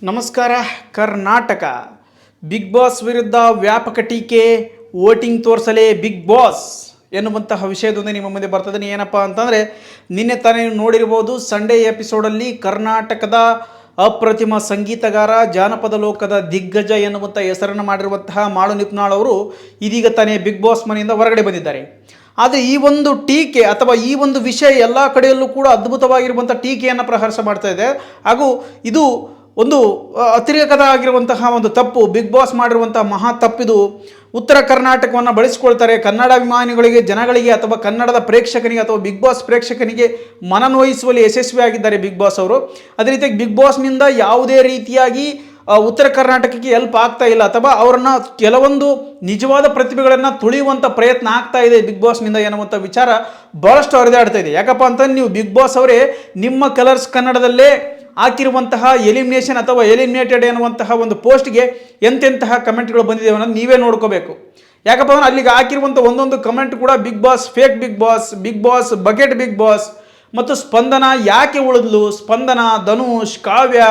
ನಮಸ್ಕಾರ. Karnataka big boss ವಿರುದ್ಧ ವ್ಯಾಪಕ ಟೀಕೆ, ವೋಟಿಂಗ್ ತೋರಿಸಲೇ ಬಿಗ್ ಬಾಸ್ ಎನ್ನುವಂತಹ ವಿಷಯದೊಂದಿಗೆ ನಿಮ್ಮ ಮುಂದೆ ಬರ್ತದೆ. ಏನಪ್ಪ ಅಂತಂದರೆ, ನಿನ್ನೆ ತಾನೇ ನೋಡಿರ್ಬೋದು, ಸಂಡೇ ಎಪಿಸೋಡಲ್ಲಿ ಕರ್ನಾಟಕದ ಅಪ್ರತಿಮ ಸಂಗೀತಗಾರ, ಜಾನಪದ ಲೋಕದ ದಿಗ್ಗಜ ಎನ್ನುವಂಥ ಹೆಸರನ್ನು ಮಾಡಿರುವಂತಹ ಮಾಳು ನಿಪ್ನಾಳ್ ಅವರು ಇದೀಗ ತಾನೇ ಬಿಗ್ ಬಾಸ್ ಮನೆಯಿಂದ ಹೊರಗಡೆ ಬಂದಿದ್ದಾರೆ. ಆದರೆ ಈ ಒಂದು ಟೀಕೆ ಅಥವಾ ಈ ಒಂದು ವಿಷಯ ಎಲ್ಲ ಕಡೆಯಲ್ಲೂ ಕೂಡ ಅದ್ಭುತವಾಗಿರುವಂಥ ಟೀಕೆಯನ್ನು ಪ್ರಹರ್ಷ ಮಾಡ್ತಾ ಇದೆ. ಹಾಗೂ ಇದು ಒಂದು ಅತಿರೇಕದ ಆಗಿರುವಂತಹ ಒಂದು ತಪ್ಪು, ಬಿಗ್ ಬಾಸ್ ಮಾಡಿರುವಂತಹ ಮಹಾ ತಪ್ಪಿದು. ಉತ್ತರ ಕರ್ನಾಟಕವನ್ನು ಬಳಸಿಕೊಳ್ತಾರೆ ಕನ್ನಡ ಅಭಿಮಾನಿಗಳಿಗೆ, ಜನಗಳಿಗೆ ಅಥವಾ ಕನ್ನಡದ ಪ್ರೇಕ್ಷಕನಿಗೆ ಅಥವಾ ಬಿಗ್ ಬಾಸ್ ಪ್ರೇಕ್ಷಕನಿಗೆ ಮನನೋಯಿಸುವಲ್ಲಿ ಯಶಸ್ವಿಯಾಗಿದ್ದಾರೆ ಬಿಗ್ ಬಾಸ್ ಅವರು. ಅದೇ ರೀತಿಯಾಗಿ ಬಿಗ್ ಬಾಸ್ನಿಂದ ಯಾವುದೇ ರೀತಿಯಾಗಿ ಉತ್ತರ ಕರ್ನಾಟಕಕ್ಕೆ ಹೆಲ್ಪ್ ಆಗ್ತಾ ಇಲ್ಲ ಅಥವಾ ಅವರನ್ನು ಕೆಲವೊಂದು ನಿಜವಾದ ಪ್ರತಿಭೆಗಳನ್ನು ತುಳಿಯುವಂಥ ಪ್ರಯತ್ನ ಆಗ್ತಾ ಇದೆ ಬಿಗ್ ಬಾಸ್ನಿಂದ ಎನ್ನುವಂಥ ವಿಚಾರ ಭಾಳಷ್ಟು ಹರಿದಾಡ್ತಾ ಇದೆ. ಯಾಕಪ್ಪ ಅಂತಂದ್ರೆ, ನೀವು ಬಿಗ್ ಬಾಸ್ ಅವರೇ ನಿಮ್ಮ ಕಲರ್ಸ್ ಕನ್ನಡದಲ್ಲೇ ಹಾಕಿರುವಂತಹ ಎಲಿಮಿನೇಷನ್ ಅಥವಾ ಎಲಿಮಿನೇಟೆಡ್ ಎನ್ನುವಂತಹ ಒಂದು ಪೋಸ್ಟ್ಗೆ ಎಂತೆಂತಹ ಕಮೆಂಟ್ಗಳು ಬಂದಿದೆ ಅನ್ನೋದು ನೀವೇ ನೋಡ್ಕೋಬೇಕು. ಯಾಕಪ್ಪ ಅಂದ್ರೆ ಅಲ್ಲಿಗೆ ಹಾಕಿರುವಂಥ ಒಂದೊಂದು ಕಮೆಂಟ್ ಕೂಡ Bigg Boss fake, Bigg Boss, Bigg Boss bucket, Bigg Boss ಮತ್ತು ಸ್ಪಂದನ ಯಾಕೆ ಉಳಿದ್ಲು, ಸ್ಪಂದನ, ಧನುಷ್, ಕಾವ್ಯ,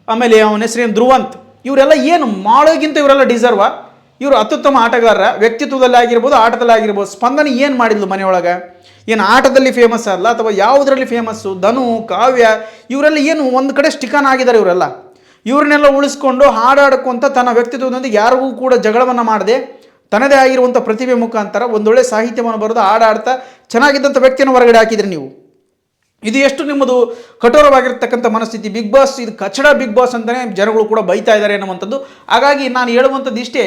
ಆಮೇಲೆ ಅವನ ಹೆಸರೇನು ಧ್ರುವಂತ್, ಇವರೆಲ್ಲ ಏನು ಮಾಡೋಗಿಂತ ಇವರೆಲ್ಲ ಡಿಸರ್ವಾ? ಇವರು ಅತ್ಯುತ್ತಮ ಆಟಗಾರರ, ವ್ಯಕ್ತಿತ್ವದಲ್ಲಿ ಆಗಿರ್ಬೋದು, ಆಟದಲ್ಲಿ ಆಗಿರ್ಬೋದು. ಸ್ಪಂದನ ಏನು ಮಾಡಿದ್ಲು ಮನೆಯೊಳಗೆ? ಏನು ಆಟದಲ್ಲಿ ಫೇಮಸ್ ಅಲ್ಲ ಅಥವಾ ಯಾವುದರಲ್ಲಿ ಫೇಮಸ್ಸು? ಧನು, ಕಾವ್ಯ ಇವರೆಲ್ಲ ಏನು ಒಂದು ಕಡೆ ಸ್ಟಿಕನ್ ಆಗಿದ್ದಾರೆ. ಇವ್ರನ್ನೆಲ್ಲ ಉಳಿಸ್ಕೊಂಡು ಹಾಡಾಡ್ಕೊಂತ ತನ್ನ ವ್ಯಕ್ತಿತ್ವದೊಂದಿಗೆ ಯಾರಿಗೂ ಕೂಡ ಜಗಳವನ್ನು ಮಾಡದೆ ತನ್ನದೇ ಆಗಿರುವಂಥ ಪ್ರತಿಭೆ ಮುಖಾಂತರ ಒಂದೊಳ್ಳೆ ಸಾಹಿತ್ಯವನ್ನು ಬರೆದು ಹಾಡಾಡ್ತಾ ಚೆನ್ನಾಗಿದ್ದಂಥ ವ್ಯಕ್ತಿಯನ್ನು ಹೊರಗಡೆ ಹಾಕಿದ್ರಿ ನೀವು. ಇದು ಎಷ್ಟು ನಿಮ್ಮದು ಕಠೋರವಾಗಿರ್ತಕ್ಕಂಥ ಮನಸ್ಥಿತಿ. ಬಿಗ್ ಬಾಸ್ ಇದು ಕಚಡ ಬಿಗ್ ಬಾಸ್ ಅಂತಲೇ ಜನಗಳು ಕೂಡ ಬೈತಾ ಇದ್ದಾರೆ ಅನ್ನುವಂಥದ್ದು. ಹಾಗಾಗಿ ನಾನು ಹೇಳುವಂಥದ್ದು ಇಷ್ಟೇ,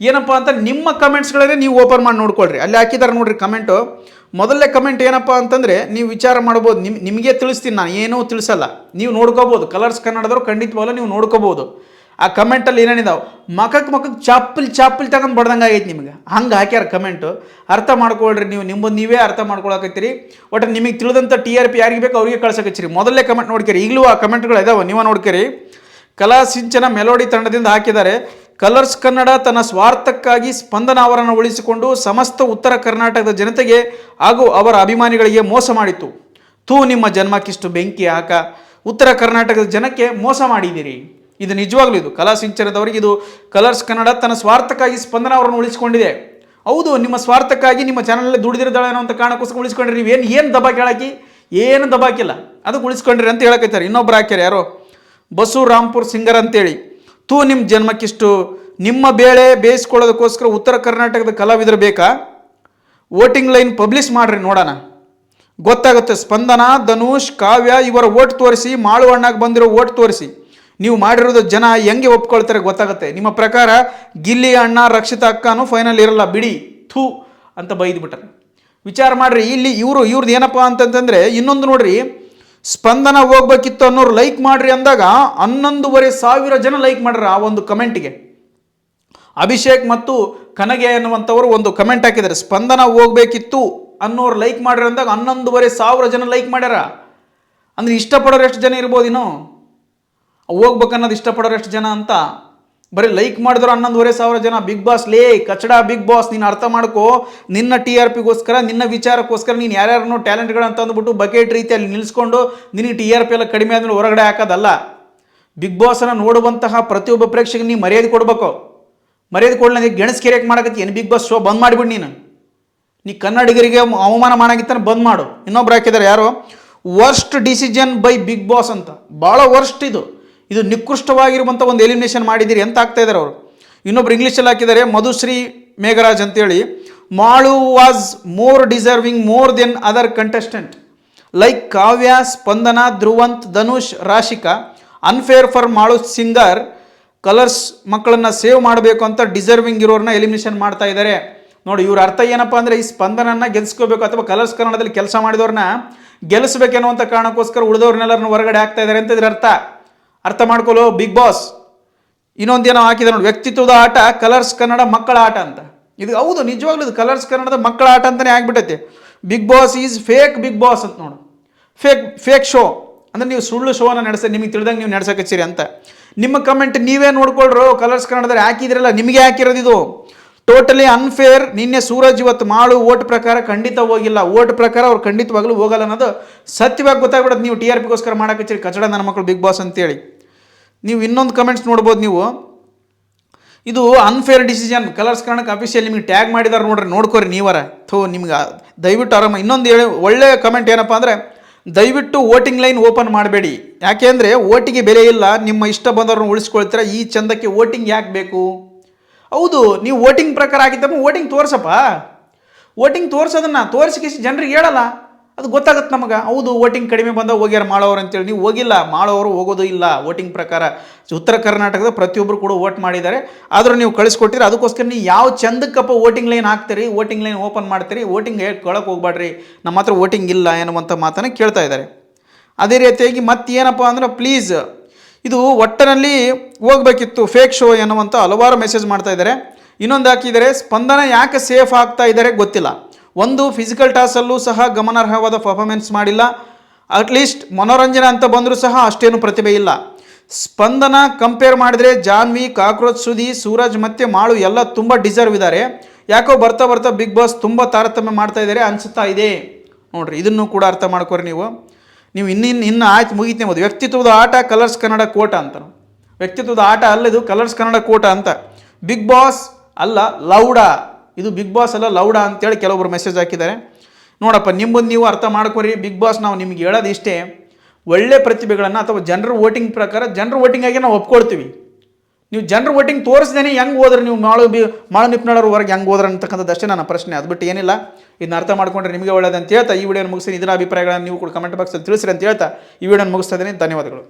ಏನಪ್ಪ ಅಂತ ನಿಮ್ಮ ಕಮೆಂಟ್ಸ್ಗಳನ್ನೇ ನೀವು ಓಪನ್ ಮಾಡಿ ನೋಡ್ಕೊಳ್ರಿ. ಅಲ್ಲಿ ಹಾಕಿದ್ದಾರೆ ನೋಡ್ರಿ ಕಮೆಂಟು. ಮೊದಲನೇ ಕಮೆಂಟ್ ಏನಪ್ಪ ಅಂತಂದರೆ, ನೀವು ವಿಚಾರ ಮಾಡ್ಬೋದು, ನಿಮಗೆ ತಿಳಿಸ್ತೀನಿ, ನಾನು ಏನೂ ತಿಳಿಸಲ್ಲ, ನೀವು ನೋಡ್ಕೋಬೋದು. ಕಲರ್ಸ್ ಕನ್ನಡದವ್ರು ಖಂಡಿತವಾಗಲೂ ನೀವು ನೋಡ್ಕೋಬೋದು. ಆ ಕಮೆಂಟಲ್ಲಿ ಏನೇನಿದಾವೆ, ಮಕಕ್ಕೆ ಚಾಪಲ್ ತಗೊಂಡು ಬಡ್ದಂಗೆ ಆಗೈತೆ ನಿಮ್ಗೆ, ಹಂಗೆ ಹಾಕ್ಯಾರ ಕಮೆಂಟು. ಅರ್ಥ ಮಾಡ್ಕೊಳ್ರಿ, ನೀವೇ ಅರ್ಥ ಮಾಡ್ಕೊಳಕತ್ತೀರಿ. ಒಟ್ಟು ನಿಮಗೆ ತಿಳಿದಂಥ TRP ಯಾರಿಗೆ ಬೇಕು ಅವ್ರಿಗೆ ಕಳ್ಸಕತ್ತೀರಿ. ಮೊದಲನೇ ಕಮೆಂಟ್ ನೋಡ್ಕೇರಿ, ಈಗಲೂ ಆ ಕಮೆಂಟ್ಗಳು ಇದಾವೆ, ನೀವು ನೋಡ್ಕೇರಿ. ಕಲಾ ಸಿಂಚನ ಮೆಲೋಡಿ ತಂಡದಿಂದ ಹಾಕಿದ್ದಾರೆ, ಕಲರ್ಸ್ ಕನ್ನಡ ತನ್ನ ಸ್ವಾರ್ಥಕ್ಕಾಗಿ ಸ್ಪಂದನ ಅವರನ್ನು ಉಳಿಸಿಕೊಂಡು ಸಮಸ್ತ ಉತ್ತರ ಕರ್ನಾಟಕದ ಜನತೆಗೆ ಹಾಗೂ ಅವರ ಅಭಿಮಾನಿಗಳಿಗೆ ಮೋಸ ಮಾಡಿತ್ತು. ನಿಮ್ಮ ಜನ್ಮಕ್ಕಿಷ್ಟು ಬೆಂಕಿ ಹಾಕ, ಉತ್ತರ ಕರ್ನಾಟಕದ ಜನಕ್ಕೆ ಮೋಸ ಮಾಡಿದ್ದೀರಿ. ಇದು ನಿಜವಾಗ್ಲೂ ಇದು ಕಲಾ ಸಿಂಚನದವರಿಗೆ, ಇದು ಕಲರ್ಸ್ ಕನ್ನಡ ತನ್ನ ಸ್ವಾರ್ಥಕ್ಕಾಗಿ ಸ್ಪಂದನ ಅವರನ್ನು ಉಳಿಸ್ಕೊಂಡಿದೆ. ಹೌದು, ನಿಮ್ಮ ಸ್ವಾರ್ಥಕ್ಕಾಗಿ ನಿಮ್ಮ ಚಾನಲಲ್ಲಿ ದುಡಿದಿರ್ದಾಳೆ ಅನ್ನೋ ಅಂತ ಕಾರಣಕ್ಕೋಸ್ಕರ ಉಳಿಸ್ಕೊಂಡ್ರಿ. ನೀವು ಏನು ದಬಾಕಿ ಹೇಳಾಕಿ, ಏನು ದಬಾಕಿಲ್ಲ, ಅದಕ್ಕೆ ಉಳಿಸ್ಕೊಂಡ್ರಿ ಅಂತ ಹೇಳಕೈತಾರೆ. ಇನ್ನೊಬ್ರು ಹಾಕ್ಯಾರ, ಯಾರೋ ಬಸು ರಾಂಪುರ್ ಸಿಂಗರ್ ಅಂತೇಳಿ, ನಿಮ್ಮ ಜನ್ಮಕ್ಕಿಷ್ಟು, ನಿಮ್ಮ ಬೇಳೆ ಬೇಯಿಸ್ಕೊಳ್ಳೋದಕ್ಕೋಸ್ಕರ ಉತ್ತರ ಕರ್ನಾಟಕದ ಕಲಾವಿದರು ಬೇಕಾ? ವೋಟಿಂಗ್ ಲೈನ್ ಪಬ್ಲಿಷ್ ಮಾಡ್ರಿ, ನೋಡೋಣ, ಗೊತ್ತಾಗುತ್ತೆ. ಸ್ಪಂದನ, ಧನುಷ್, ಕಾವ್ಯ ಇವರ ಓಟ್ ತೋರಿಸಿ, ಮಾಳು ಅಣ್ಣಾಗ ಬಂದಿರೋ ಓಟ್ ತೋರಿಸಿ, ನೀವು ಮಾಡಿರೋದು ಜನ ಹೆಂಗೆ ಒಪ್ಕೊಳ್ತಾರೆ ಗೊತ್ತಾಗುತ್ತೆ. ನಿಮ್ಮ ಪ್ರಕಾರ ಗಿಲ್ಲಿ ಅಣ್ಣ, ರಕ್ಷಿತಾ ಅಕ್ಕನೂ ಫೈನಲ್ ಇರಲ್ಲ ಬಿಡಿ, ಅಂತ ಬೈದ್ಬಿಟ್ರೆ. ವಿಚಾರ ಮಾಡ್ರಿ. ಇಲ್ಲಿ ಇವ್ರದ್ದು ಏನಪ್ಪ ಅಂತಂತಂದರೆ, ಇನ್ನೊಂದು ನೋಡ್ರಿ, ಸ್ಪಂದನ ಹೋಗ್ಬೇಕಿತ್ತು ಅನ್ನೋರು ಲೈಕ್ ಮಾಡ್ರಿ ಅಂದಾಗ 11,500 ಜನ ಲೈಕ್ ಮಾಡ್ರಿ ಆ ಒಂದು ಕಮೆಂಟ್ಗೆ. ಅಭಿಷೇಕ್ ಮತ್ತು ಕನಗೆ ಅನ್ನುವಂಥವ್ರು ಒಂದು ಕಮೆಂಟ್ ಹಾಕಿದ್ದಾರೆ, ಸ್ಪಂದನ ಹೋಗ್ಬೇಕಿತ್ತು ಅನ್ನೋರು ಲೈಕ್ ಮಾಡ್ರಿ ಅಂದಾಗ 11,500 ಜನ ಲೈಕ್ ಮಾಡ್ಯಾರ. ಅಂದರೆ ಇಷ್ಟಪಡೋರು ಎಷ್ಟು ಜನ ಇರ್ಬೋದು, ಇನ್ನು ಹೋಗ್ಬೇಕನ್ನೋದು ಇಷ್ಟಪಡೋರು ಎಷ್ಟು ಜನ ಅಂತ. ಬರೀ ಲೈಕ್ ಮಾಡಿದ್ರು 11,500 ಜನ. ಬಿಗ್ ಬಾಸ್ ಲೇ ಕಚಡ ಬಿಗ್ ಬಾಸ್, ನೀನು ಅರ್ಥ ಮಾಡ್ಕೋ. ನಿನ್ನ TRPಗೋಸ್ಕರ, ನಿನ್ನ ವಿಚಾರಕ್ಕೋಸ್ಕರ ನೀನು ಯಾರ್ಯಾರನ್ನೋ ಟ್ಯಾಲೆಂಟ್ಗಳಂತ ಅಂದ್ಬಿಟ್ಟು ಬಕೆಟ್ ರೀತಿಯಲ್ಲಿ ನಿಲ್ಲಿಸ್ಕೊಂಡು ನಿನಗೆ TRP ಎಲ್ಲ ಕಡಿಮೆ ಆದ್ಮೇಲೆ ಹೊರಗಡೆ ಹಾಕೋದಲ್ಲ. ಬಿಗ್ ಬಾಸನ್ನು ನೋಡುವಂತಹ ಪ್ರತಿಯೊಬ್ಬ ಪ್ರೇಕ್ಷಕ ನೀನು ಮರ್ಯಾದೆ ಕೊಡಬೇಕು. ಮರ್ಯಾದೆ ಕೊಡಲಿ, ಗೆಣಸ್ಕೆರೆಯಕ್ಕೆ ಮಾಡಕತ್ತಿ ಏನು? ಬಿಗ್ ಬಾಸ್ ಶೋ ಬಂದ್ ಮಾಡಿಬಿಡಿ. ನೀ ಕನ್ನಡಿಗರಿಗೆ ಅವಮಾನ ಮಾಡಾಗಿತ್ತಾನೆ ಬಂದ್ ಮಾಡು. ಇನ್ನೊಬ್ರು ಹಾಕಿದ್ದಾರೆ, ಯಾರು, worst decision by Bigg Boss ಅಂತ. ಭಾಳ ವರ್ಸ್ಟ್ ಇದು ನಿಕೃಷ್ಟವಾಗಿರುವಂಥ ಒಂದು ಎಲಿಮಿನೇಷನ್ ಮಾಡಿದ್ದೀರಿ ಅಂತ ಆಗ್ತಾ ಇದ್ದಾರೆ ಅವರು. ಇನ್ನೊಬ್ರು ಇಂಗ್ಲೀಷಲ್ಲಿ ಹಾಕಿದ್ದಾರೆ, ಮಧುಶ್ರೀ ಮೇಘರಾಜ್ ಅಂತೇಳಿ, Malu was more deserving more than other contestant like Kavya, Spandana, Dhruvanth, Dhanush, Rashika. Unfair for Malu singer. Colors ಮಕ್ಕಳನ್ನು ಸೇವ್ ಮಾಡಬೇಕು ಅಂತ ಡಿಸರ್ವಿಂಗ್ ಇರೋರನ್ನ ಎಲಿಮಿನೇಷನ್ ಮಾಡ್ತಾ ಇದ್ದಾರೆ. ನೋಡಿ, ಇವ್ರ ಅರ್ಥ ಏನಪ್ಪ ಅಂದರೆ, ಈ ಸ್ಪಂದನನ್ನು ಗೆಲ್ಸ್ಕೋಬೇಕು ಅಥವಾ ಕಲರ್ಸ್ ಕನ್ನಡದಲ್ಲಿ ಕೆಲಸ ಮಾಡಿದವ್ರನ್ನ ಗೆಲ್ಲಿಸ್ಬೇಕೆನ್ನುವಂಥ ಕಾರಣಕ್ಕೋಸ್ಕರ ಉಳಿದವ್ರನ್ನೆಲ್ಲರನ್ನು ಹೊರಗಡೆ ಆಗ್ತಾ ಇದ್ದಾರೆ ಅಂತ ಇದ್ರ ಅರ್ಥ ಮಾಡ್ಕೊಳ್ಳೋ ಬಿಗ್ ಬಾಸ್. ಇನ್ನೊಂದೇನೋ ಹಾಕಿದೆ ನೋಡಿ, ವ್ಯಕ್ತಿತ್ವದ ಆಟ ಕಲರ್ಸ್ ಕನ್ನಡ ಮಕ್ಕಳ ಆಟ ಅಂತ. ಇದು ಹೌದು, ನಿಜವಾಗ್ಲೂ ಇದು ಕಲರ್ಸ್ ಕನ್ನಡದ ಮಕ್ಕಳ ಆಟ ಅಂತಲೇ ಆಗ್ಬಿಟ್ಟೈತೆ. Bigg Boss is fake Bigg Boss ಅಂತ ನೋಡು. ಫೇಕ್ ಶೋ ಅಂದರೆ ನೀವು ಸುಳ್ಳು ಶೋನ ನಿಮಗೆ ತಿಳಿದಂಗೆ ನೀವು ನಡೆಸಕತ್ತೀರಿ ಅಂತ. ನಿಮ್ಮ ಕಮೆಂಟ್ ನೀವೇ ನೋಡ್ಕೊಳ್ರು. ಕಲರ್ಸ್ ಕನ್ನಡದಲ್ಲಿ ಹಾಕಿದ್ರಲ್ಲ, ನಿಮಗೆ ಹಾಕಿರೋದು ಇದು ಟೋಟಲಿ ಅನ್ಫೇರ್. ನಿನ್ನೆ ಸೂರಜ್ ಇವತ್ತು ಮಾಡು ಓಟ್ ಪ್ರಕಾರ ಖಂಡಿತ ಹೋಗಿಲ್ಲ, ಓಟ್ ಪ್ರಕಾರ ಅವ್ರು ಖಂಡಿತವಾಗ್ಲೂ ಹೋಗಲ್ಲ ಅನ್ನೋದು ಸತ್ಯವಾಗಿ ಗೊತ್ತಾಗ್ಬಿಡೋದು. ನೀವು TRPಗೋಸ್ಕರ ಮಾಡಕತ್ತೀರಿ ಕಚಡ ನನ್ನ ಮಕ್ಕಳು ಬಿಗ್ ಬಾಸ್ ಅಂತೇಳಿ. ನೀವು ಇನ್ನೊಂದು ಕಮೆಂಟ್ಸ್ ನೋಡ್ಬೋದು ನೀವು, ಇದು ಅನ್ಫೇರ್ ಡಿಸಿಷನ್ ಕಲರ್ಸ್ ಕನ್ನಡಕ್ಕೆ ಅಫಿಷಿಯಲ್ ನಿಮಗೆ ಟ್ಯಾಗ್ ಮಾಡಿದಾರೆ ನೋಡ್ರಿ, ನೋಡ್ಕೊರಿ ನೀವರ ನಿಮ್ಗೆ ದಯವಿಟ್ಟು ಆರಾಮ. ಇನ್ನೊಂದು ಒಳ್ಳೆ ಕಮೆಂಟ್ ಏನಪ್ಪ ಅಂದರೆ, ದಯವಿಟ್ಟು ವೋಟಿಂಗ್ ಲೈನ್ ಓಪನ್ ಮಾಡಬೇಡಿ. ಯಾಕೆ ಅಂದರೆ ಓಟಿಗೆ ಬೆಲೆ ಇಲ್ಲ, ನಿಮ್ಮ ಇಷ್ಟ ಬಂದವ್ರನ್ನ ಉಳಿಸ್ಕೊಳ್ತೀರ, ಈ ಚಂದಕ್ಕೆ ವೋಟಿಂಗ್ ಯಾಕೆ ಬೇಕು? ಹೌದು, ನೀವು ವೋಟಿಂಗ್ ಪ್ರಕಾರ ಆಗಿದ್ದಮ್ಮ ವೋಟಿಂಗ್ ತೋರ್ಸಪ್ಪ, ವೋಟಿಂಗ್ ತೋರಿಸೋದನ್ನು ತೋರಿಸಿ ಜನರಿಗೆ ಹೇಳಲ್ಲ, ಅದು ಗೊತ್ತಾಗುತ್ತೆ ನಮಗೆ. ಹೌದು ವೋಟಿಂಗ್ ಕಡಿಮೆ ಬಂದ ಹೋಗ್ಯಾರ ಮಾಡೋರು ಅಂತೇಳಿ. ನೀವು ಹೋಗಿಲ್ಲ, ಮಾಡೋರು ಹೋಗೋದು ಇಲ್ಲ ವೋಟಿಂಗ್ ಪ್ರಕಾರ. ಉತ್ತರ ಕರ್ನಾಟಕದ ಪ್ರತಿಯೊಬ್ಬರು ಕೂಡ ವೋಟ್ ಮಾಡಿದ್ದಾರೆ, ಆದರೂ ನೀವು ಕಳಿಸ್ಕೊಟ್ಟಿರಿ. ಅದಕ್ಕೋಸ್ಕರ ನೀವು ಯಾವ ಚಂದಕ್ಕಪ್ಪ ವೋಟಿಂಗ್ ಲೈನ್ ಹಾಕ್ತೀರಿ, ವೋಟಿಂಗ್ ಲೈನ್ ಓಪನ್ ಮಾಡ್ತೀರಿ, ವೋಟಿಂಗ್ ಕೇಳಕ್ಕೆ ಹೋಗ್ಬೇಡ್ರಿ, ನಮ್ಮ ಹತ್ರ ವೋಟಿಂಗ್ ಇಲ್ಲ ಎನ್ನುವಂಥ ಮಾತನ್ನು ಕೇಳ್ತಾ ಇದ್ದಾರೆ. ಅದೇ ರೀತಿಯಾಗಿ ಮತ್ತೇನಪ್ಪ ಅಂದ್ರೆ, ಪ್ಲೀಸ್ ಇದು ಒಟ್ಟಿನಲ್ಲಿ ಹೋಗಬೇಕಿತ್ತು, ಫೇಕ್ ಶೋ ಎನ್ನುವಂಥ ಹಲವಾರು ಮೆಸೇಜ್ ಮಾಡ್ತಾ ಇದ್ದಾರೆ. ಇನ್ನೊಂದು ಹಾಕಿದ್ದಾರೆ, ಸ್ಪಂದನ ಯಾಕೆ ಸೇಫ್ ಆಗ್ತಾ ಇದ್ದಾರೆ ಗೊತ್ತಿಲ್ಲ. ಒಂದು ಫಿಸಿಕಲ್ ಟಾಸಲ್ಲೂ ಸಹ ಗಮನಾರ್ಹವಾದ ಪರ್ಫಾರ್ಮೆನ್ಸ್ ಮಾಡಿಲ್ಲ, ಅಟ್ಲೀಸ್ಟ್ ಮನೋರಂಜನೆ ಅಂತ ಬಂದರೂ ಸಹ ಅಷ್ಟೇನು ಪ್ರತಿಭೆ ಇಲ್ಲ. ಸ್ಪಂದನ ಕಂಪೇರ್ ಮಾಡಿದರೆ ಜಾನ್ವಿ, ಕಾಕ್ರೋಚ್ ಸುದಿ, ಸೂರಜ್ ಮತ್ತು ಮಾಳು ಎಲ್ಲ ತುಂಬ ಡಿಸರ್ವ್ ಇದ್ದಾರೆ. ಯಾಕೋ ಬರ್ತಾ ಬರ್ತಾ ಬಿಗ್ ಬಾಸ್ ತುಂಬ ತಾರತಮ್ಯ ಮಾಡ್ತಾ ಇದ್ದಾರೆ ಅನಿಸುತ್ತಾ ಇದೆ. ನೋಡಿರಿ, ಇದನ್ನು ಕೂಡ ಅರ್ಥ ಮಾಡ್ಕೊರಿ ನೀವು ಇನ್ನು ಆಯ್ತು ಮುಗೀತು ನಿಮ್ಮದು. ವ್ಯಕ್ತಿತ್ವದ ಆಟ ಕಲರ್ಸ್ ಕನ್ನಡ ಕೋಟ ಅಂತ. ವ್ಯಕ್ತಿತ್ವದ ಆಟ ಅಲ್ಲ ಇದು, ಕಲರ್ಸ್ ಕನ್ನಡ ಕೋಟ ಅಂತ. ಬಿಗ್ ಬಾಸ್ ಅಲ್ಲ ಲೌಡಾ, ಇದು ಬಿಗ್ ಬಾಸ್ ಅಲ್ಲ ಲೌಡಾ ಅಂತೇಳಿ ಕೆಲವೊಬ್ರು ಮೆಸೇಜ್ ಹಾಕಿದ್ದಾರೆ. ನೋಡಪ್ಪ, ನಿಮ್ಮದು ನೀವು ಅರ್ಥ ಮಾಡ್ಕೊರಿ. ಬಿಗ್ ಬಾಸ್ ನಾವು ನಿಮ್ಗೆ ಹೇಳೋದು ಇಷ್ಟೇ, ಒಳ್ಳೆ ಪ್ರತಿಭೆಗಳನ್ನು ಅಥವಾ ಜನರ ವೋಟಿಂಗ್ ಪ್ರಕಾರ ಜನರ ವೋಟಿಂಗಾಗಿ ನಾವು ಒಪ್ಕೊಳ್ತೀವಿ. ನೀವು ಜನರ ವೋಟಿಂಗ್ ತೋರಿಸ್ದೇನೆ ಹೆಂಗೆ ಹೋದ್ರೆ ನೀವು ಮಾಳು ನಿಪ್ನಾಳವ್ರವರೆಗೆ ಹೆಂಗೆ ಹೋದ್ರೆ ಅಂತಕ್ಕಂಥದ್ದು ಅಷ್ಟೇ ನನ್ನ ಪ್ರಶ್ನೆ. ಅದು ಬಿಟ್ಟು ಏನಿಲ್ಲ. ಇದನ್ನ ಅರ್ಥ ಮಾಡ್ಕೊಂಡ್ರೆ ನಿಮಗೆ ಒಳ್ಳೆಯದಂತ ಹೇಳ್ತಾ ಈ ವಿಡಿಯೋನ ಮುಗಿಸ್ತೀನಿ. ಇದರ ಅಭಿಪ್ರಾಯಗಳನ್ನು ನೀವು ಕೂಡ ಕಮೆಂಟ್ ಬಾಕ್ಸಲ್ಲಿ ತಿಳಿಸ್ರಿ ಅಂತ ಹೇಳ್ತಾ ಈ ವಿಡಿಯೋನ ಮುಗಿಸ್ತಾ ಇದ್ದೀನಿ. ಧನ್ಯವಾದಗಳು.